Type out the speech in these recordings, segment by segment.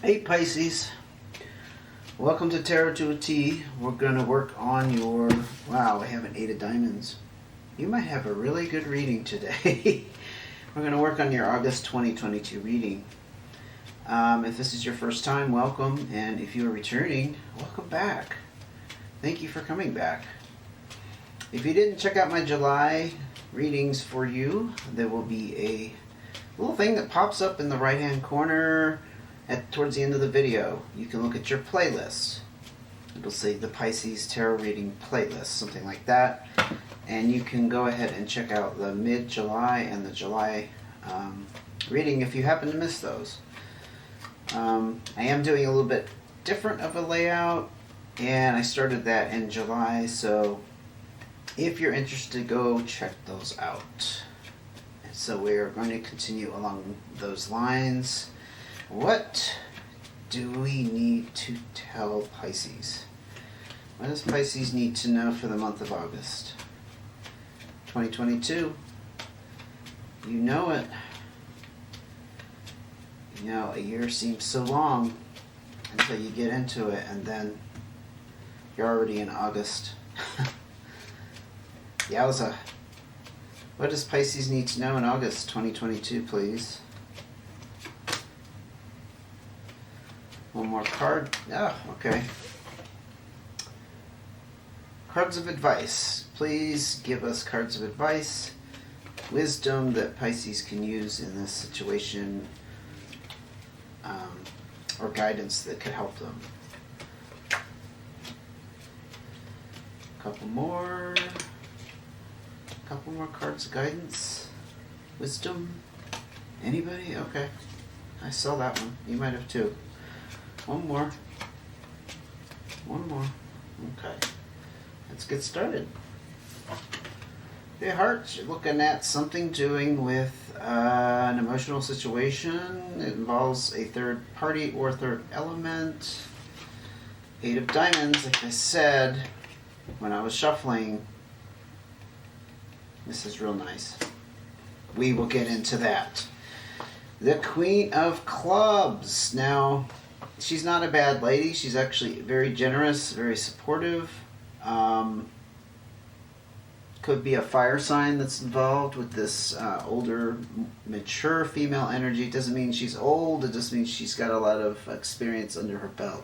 Hey Pisces, welcome to Tarot to a T. We're going to work on your, wow, I have an 8 of diamonds. You might have a really good reading today. We're going to work on your August 2022 reading. If this is your first time, welcome, and if you are returning, welcome back. Thank you for coming back. If you didn't check out my July readings for you, there will be a little thing that pops up in the right hand corner towards the end of the video. You can look at your playlist. It'll say the Pisces Tarot Reading Playlist, something like that. And you can go ahead and check out the mid-July and the July reading if you happen to miss those. I am doing a little bit different of a layout, and I started that in July, so if you're interested, go check those out. And so we're going to continue along those lines. What do we need to tell Pisces? What does Pisces need to know for the month of August 2022? You know it. You know, a year seems so long until you get into it, and then you're already in August. Yowza. What does Pisces need to know in August 2022, please? One more card. Oh, okay. Cards of advice. Please give us cards of advice, wisdom that Pisces can use in this situation, or guidance that could help them. Couple more cards of guidance, wisdom. Anybody? Okay. I saw that one. You might have too. One more. Okay. Let's get started. Okay, hearts, you're looking at something doing with an emotional situation. It involves a third party or third element. 8 of diamonds, like I said when I was shuffling. This is real nice. We will get into that. The Queen of Clubs. Now, she's not a bad lady. She's actually very generous, very supportive. Could be a fire sign that's involved with this older, mature female energy. It doesn't mean she's old. It just means she's got a lot of experience under her belt.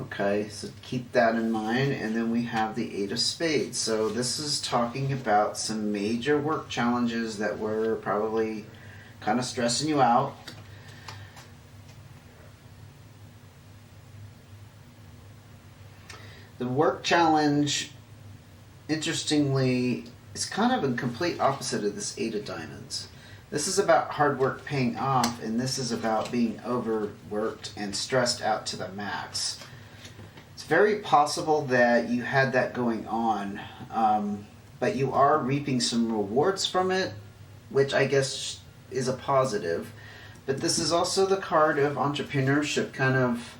Okay, so keep that in mind. And then we have the 8 of Spades. So this is talking about some major work challenges that were probably kind of stressing you out. The work challenge, interestingly, is kind of a complete opposite of this 8 of diamonds. This is about hard work paying off, and this is about being overworked and stressed out to the max. It's very possible that you had that going on, but you are reaping some rewards from it, which I guess is a positive. But this is also the card of entrepreneurship, kind of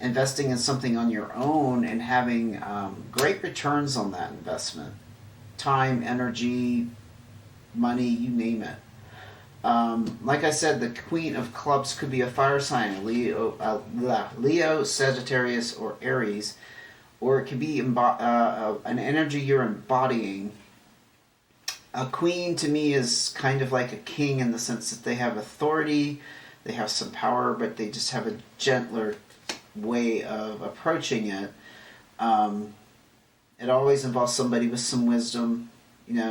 investing in something on your own and having great returns on that investment. Time, energy, money, you name it. Like I said, the Queen of Clubs could be a fire sign, Leo, Sagittarius, or Aries, or it could be an energy you're embodying. A queen to me is kind of like a king in the sense that they have authority, they have some power, but they just have a gentler way of approaching it. It always involves somebody with some wisdom,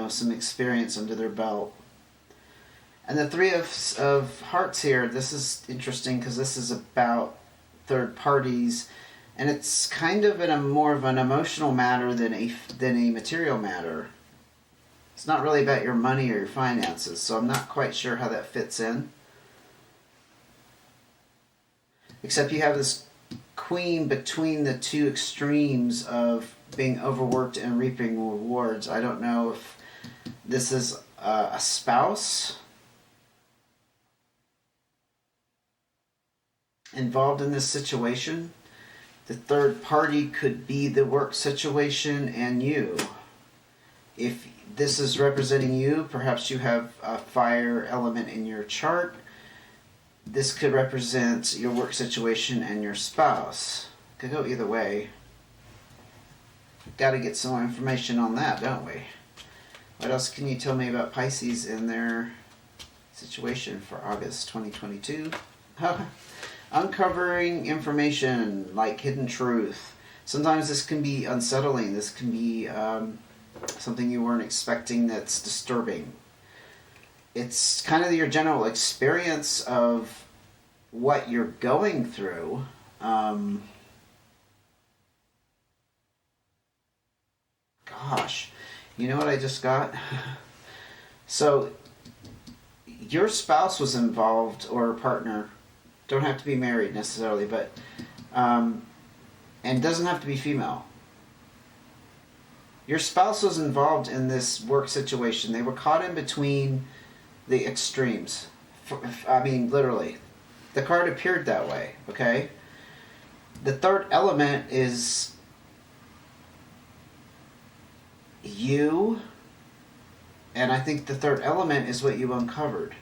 some experience under their belt. And the 3 of Hearts here, this is interesting because this is about third parties, and it's kind of in a more of an emotional matter than a material matter. It's not really about your money or your finances, so I'm not quite sure how that fits in. Except you have this queen between the two extremes of being overworked and reaping rewards. I don't know if this is a spouse involved in this situation. The third party could be the work situation and you. If this is representing you, perhaps you have a fire element in your chart. this could represent your work situation and your spouse. Could go either way. Got to get some more information on that, don't we? What else can you tell me about Pisces in their situation for August 2022? Uncovering information like hidden truth. Sometimes this can be unsettling. This can be something you weren't expecting that's disturbing. It's kind of your general experience of what you're going through. Gosh, you know what I just got? So, your spouse was involved, or a partner. Don't have to be married necessarily, but and doesn't have to be female. Your spouse was involved in this work situation. They were caught in between the extremes. I mean, literally. The card appeared that way, okay? The third element is you, and I think the third element is what you uncovered.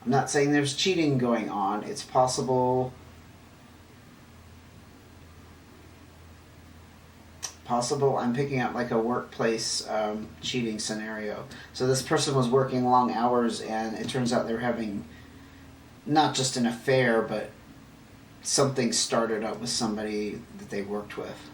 I'm not saying there's cheating going on. It's possible I'm picking up like a workplace cheating scenario. So this person was working long hours, and it turns out they're having not just an affair, but something started up with somebody that they worked with.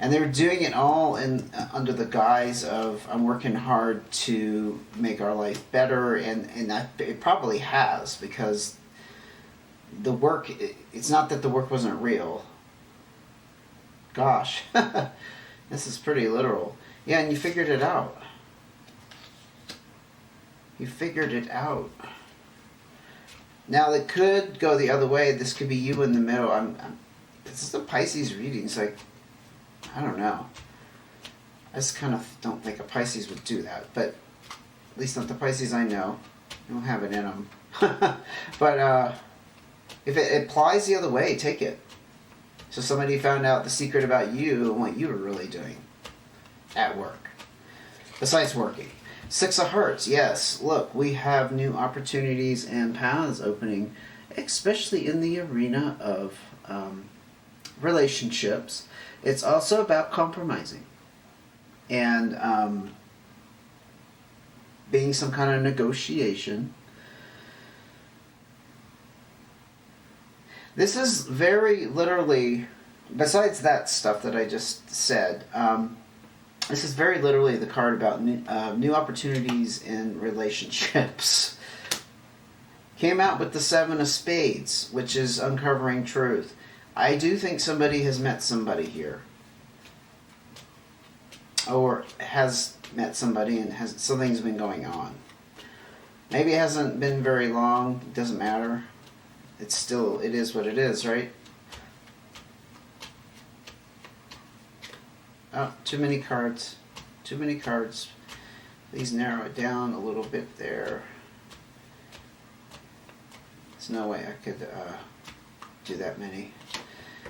And they were doing it all under the guise of, I'm working hard to make our life better, and that, it probably has, because the work, it's not that the work wasn't real. Gosh, this is pretty literal. Yeah, and you figured it out. You figured it out. Now, it could go the other way. This could be you in the middle. This is a Pisces reading, so I don't know. I just kind of don't think a Pisces would do that, but at least not the Pisces I know. They don't have it in them. But if it applies the other way, take it. So somebody found out the secret about you and what you were really doing at work, besides working. 6 of Hearts, yes. Look, we have new opportunities and paths opening, especially in the arena of relationships. It's also about compromising and being some kind of negotiation. This is very literally, besides that stuff that I just said, this is very literally the card about new opportunities in relationships. Came out with the 7 of Spades, which is uncovering truth. I do think somebody has met somebody here. Or has met somebody and something's been going on. Maybe it hasn't been very long. It doesn't matter. It is what it is, right? Oh, too many cards. Too many cards. Please narrow it down a little bit there. There's no way I could do that many.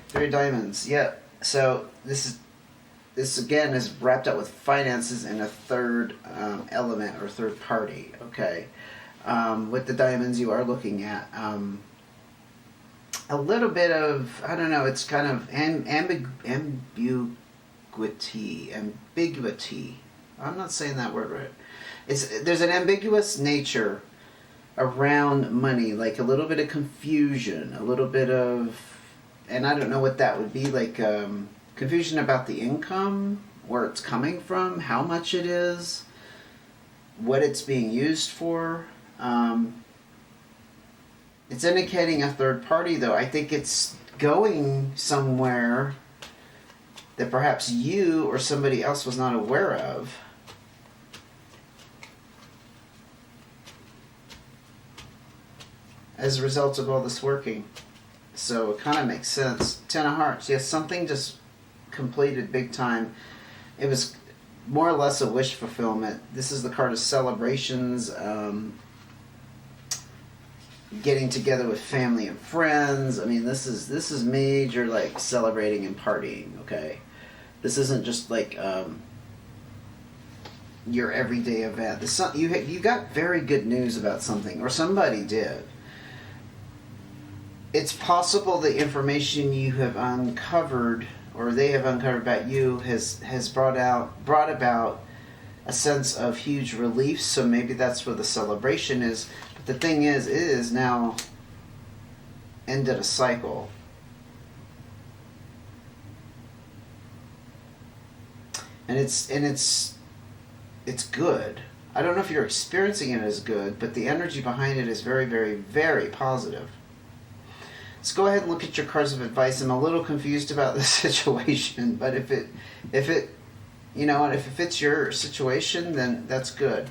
3 diamonds. Yep. So this again is wrapped up with finances and a third element or third party. Okay. With the diamonds, you are looking at a little bit of, I don't know, it's kind of ambiguity. I'm not saying that word right. There's an ambiguous nature around money, like a little bit of confusion, a little bit of, and I don't know what that would be, like confusion about the income, where it's coming from, how much it is, what it's being used for. It's indicating a third party, though. I think it's going somewhere that perhaps you or somebody else was not aware of. As a result of all this working. So it kind of makes sense. 10 of Hearts. Yes, something just completed big time. It was more or less a wish fulfillment. This is the card of celebrations, getting together with family and friends. I mean, this is major, like, celebrating and partying, okay? This isn't just like your everyday event. You got very good news about something, or somebody did. It's possible the information you have uncovered, or they have uncovered about you, has brought about a sense of huge relief. So maybe that's where the celebration is. But the thing is, it is now ended a cycle. And it's good. I don't know if you're experiencing it as good, but the energy behind it is very, very, very positive. Let's go ahead and look at your cards of advice. I'm a little confused about this situation, but if it fits your situation, then that's good.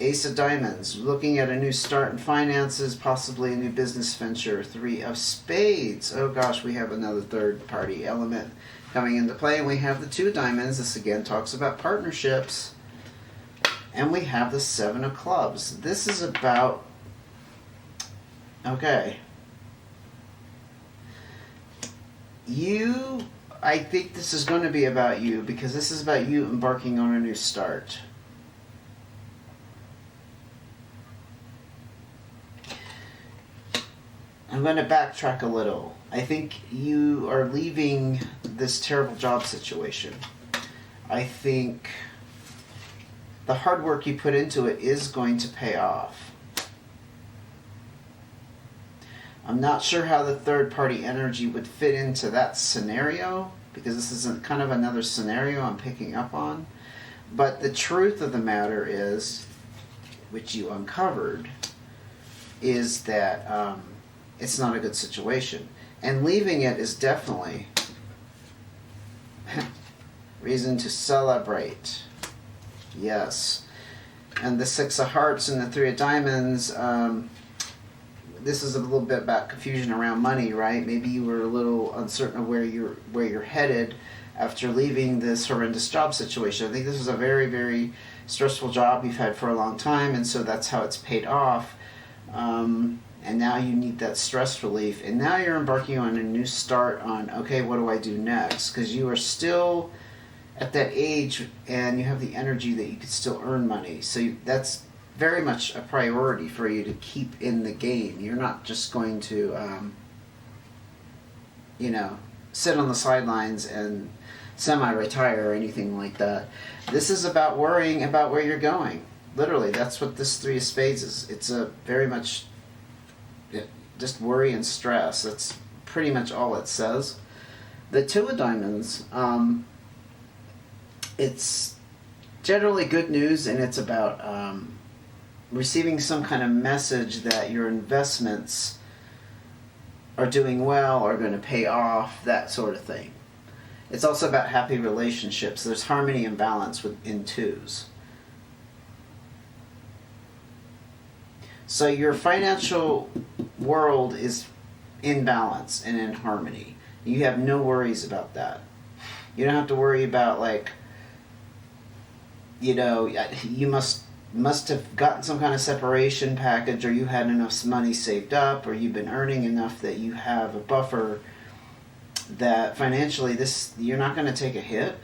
Ace of Diamonds, looking at a new start in finances, possibly a new business venture. 3 of Spades. Oh gosh, we have another third party element coming into play. And we have the 2 of Diamonds. This again talks about partnerships. And we have the 7 of Clubs. This is about, okay, I think this is going to be about you, because this is about you embarking on a new start. I'm going to backtrack a little. I think you are leaving this terrible job situation. I think the hard work you put into it is going to pay off. I'm not sure how the third party energy would fit into that scenario, because this isn't kind of another scenario I'm picking up on. But the truth of the matter is, which you uncovered, is that it's not a good situation. And leaving it is definitely reason to celebrate. Yes. And the 6 of Hearts and the 3 of Diamonds, this is a little bit about confusion around money, right? Maybe you were a little uncertain of where you're headed after leaving this horrendous job situation. I think this is a very, very stressful job you've had for a long time, and so that's how it's paid off. And now you need that stress relief, and now you're embarking on a new start on, okay, what do I do next? Because you are still at that age, and you have the energy that you could still earn money. So that's very much a priority for you to keep in the game. You're not just going to, sit on the sidelines and semi-retire or anything like that. This is about worrying about where you're going. Literally, that's what this 3 of Spades is. It's a very much just worry and stress. That's pretty much all it says. The 2 of Diamonds, it's generally good news, and it's about receiving some kind of message that your investments are doing well, are going to pay off, that sort of thing. It's also about happy relationships. There's harmony and balance in 2s. So your financial world is in balance and in harmony. You have no worries about that. You don't have to worry about, you must have gotten some kind of separation package, or you had enough money saved up, or you've been earning enough that you have a buffer that financially you're not going to take a hit.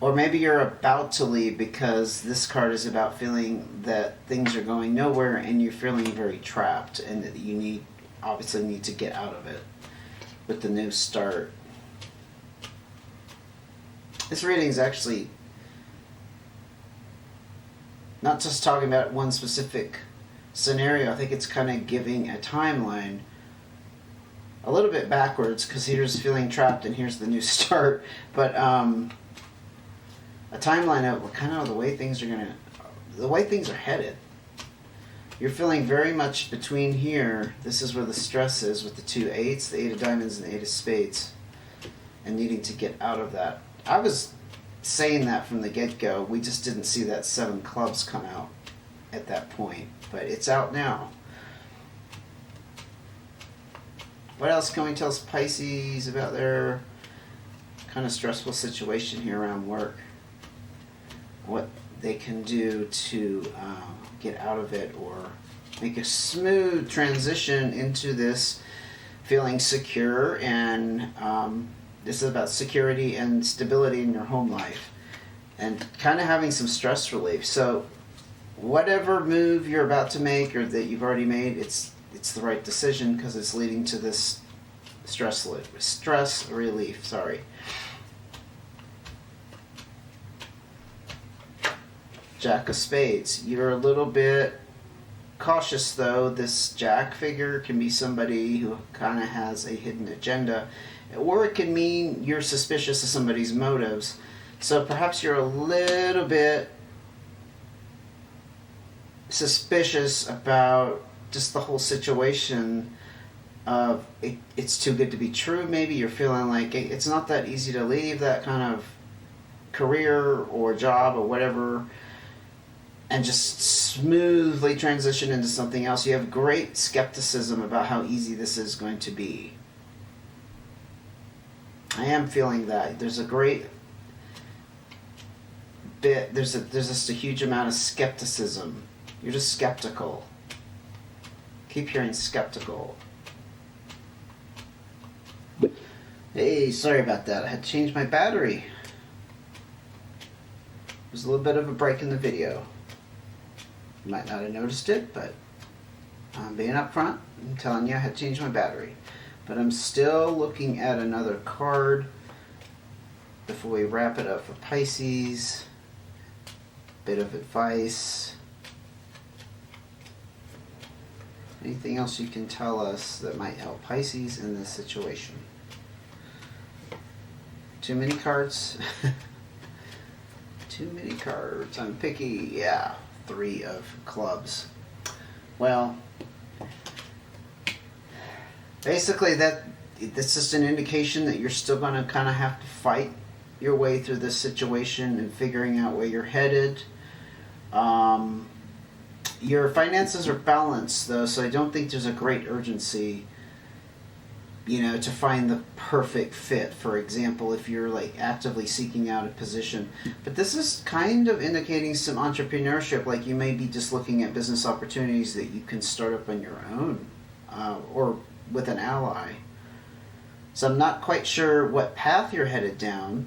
Or maybe you're about to leave because this card is about feeling that things are going nowhere and you're feeling very trapped, and that you obviously need to get out of it with the new start. This reading is actually not just talking about one specific scenario. I think it's kind of giving a timeline a little bit backwards, because here's feeling trapped and here's the new start. But a timeline of kind of the way things are headed. You're feeling very much between here. This is where the stress is with the 2 8s, the 8 of Diamonds and the 8 of Spades, and needing to get out of that. I was saying that from the get-go. We just didn't see that 7 Clubs come out at that point, but it's out now. What else can we tell Pisces about their kind of stressful situation here around work? What they can do to get out of it, or make a smooth transition into this feeling secure and This is about security and stability in your home life, and kind of having some stress relief. So whatever move you're about to make or that you've already made, it's the right decision because it's leading to this stress relief. Sorry. Jack of Spades. You're a little bit cautious though. This Jack figure can be somebody who kind of has a hidden agenda, or it can mean you're suspicious of somebody's motives. So perhaps you're a little bit suspicious about just the whole situation of it's too good to be true. Maybe you're feeling like it's not that easy to leave that kind of career or job or whatever and just smoothly transition into something else. You have great skepticism about how easy this is going to be. I am feeling that. There's a great bit, there's just a huge amount of skepticism. You're just skeptical. Keep hearing skeptical. Hey, sorry about that. I had to change my battery. There's a little bit of a break in the video. You might not have noticed it, but I'm being upfront. I'm telling you I had to change my battery. But I'm still looking at another card before we wrap it up for Pisces. Bit of advice. Anything else you can tell us that might help Pisces in this situation? Too many cards? Too many cards. I'm picky. Yeah, 3 of clubs. Well, basically that's just an indication that you're still going to kind of have to fight your way through this situation and figuring out where you're headed. Your finances are balanced though, so I don't think there's a great urgency, to find the perfect fit. For example, if you're like actively seeking out a position. But this is kind of indicating some entrepreneurship, like you may be just looking at business opportunities that you can start up on your own, or with an ally. So I'm not quite sure what path you're headed down.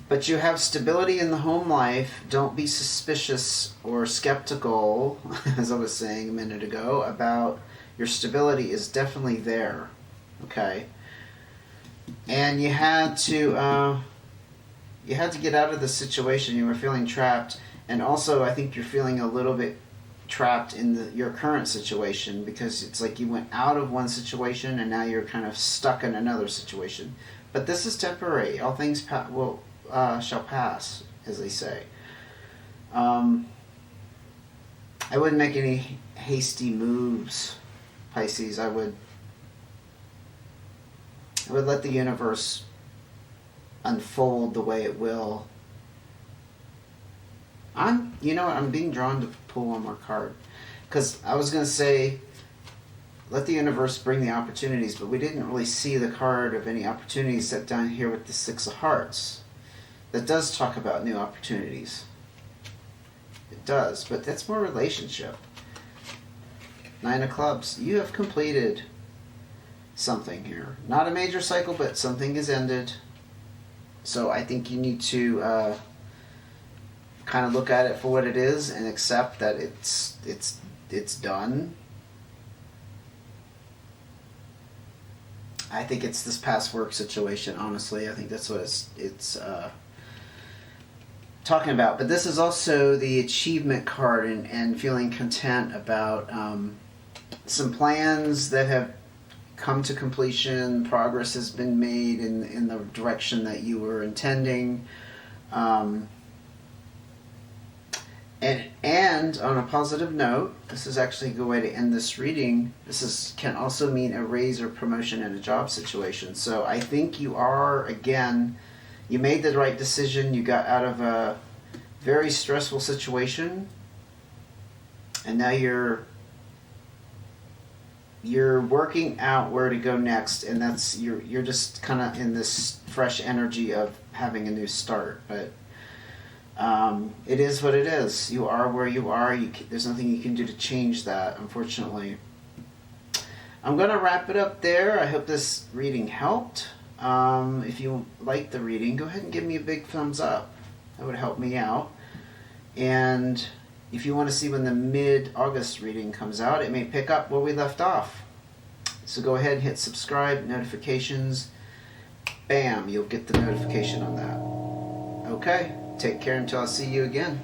But you have stability in the home life. Don't be suspicious or skeptical, as I was saying a minute ago, about your stability is definitely there. Okay? And you had to get out of the situation. You were feeling trapped. And also, I think you're feeling a little bit trapped in your current situation, because it's like you went out of one situation and now you're kind of stuck in another situation. But this is temporary. All things shall pass, as they say. I wouldn't make any hasty moves, Pisces. I would let the universe unfold the way it will. I'm being drawn to pull one more card, because I was going to say let the universe bring the opportunities, but we didn't really see the card of any opportunities set down here with the 6 of Hearts. That does talk about new opportunities. It does, but that's more relationship. 9 of Clubs. You have completed something here. Not a major cycle, but something has ended. So I think you need to kind of look at it for what it is and accept that it's done. I think it's this past work situation, honestly. I think that's what it's talking about. But this is also the achievement card and feeling content about some plans that have come to completion. Progress has been made in the direction that you were intending. And on a positive note, this is actually a good way to end this reading. Can also mean a raise or promotion in a job situation. So I think you are, again, you made the right decision. You got out of a very stressful situation, and now you're working out where to go next, and that's you're just kind of in this fresh energy of having a new start. But it is what it is. You are where you are. There's nothing you can do to change that, unfortunately. I'm going to wrap it up there. I hope this reading helped. If you like the reading, go ahead and give me a big thumbs up. That would help me out. And if you want to see when the mid-August reading comes out, it may pick up where we left off. So go ahead and hit subscribe, notifications. Bam, you'll get the notification on that. Okay, take care until I see you again.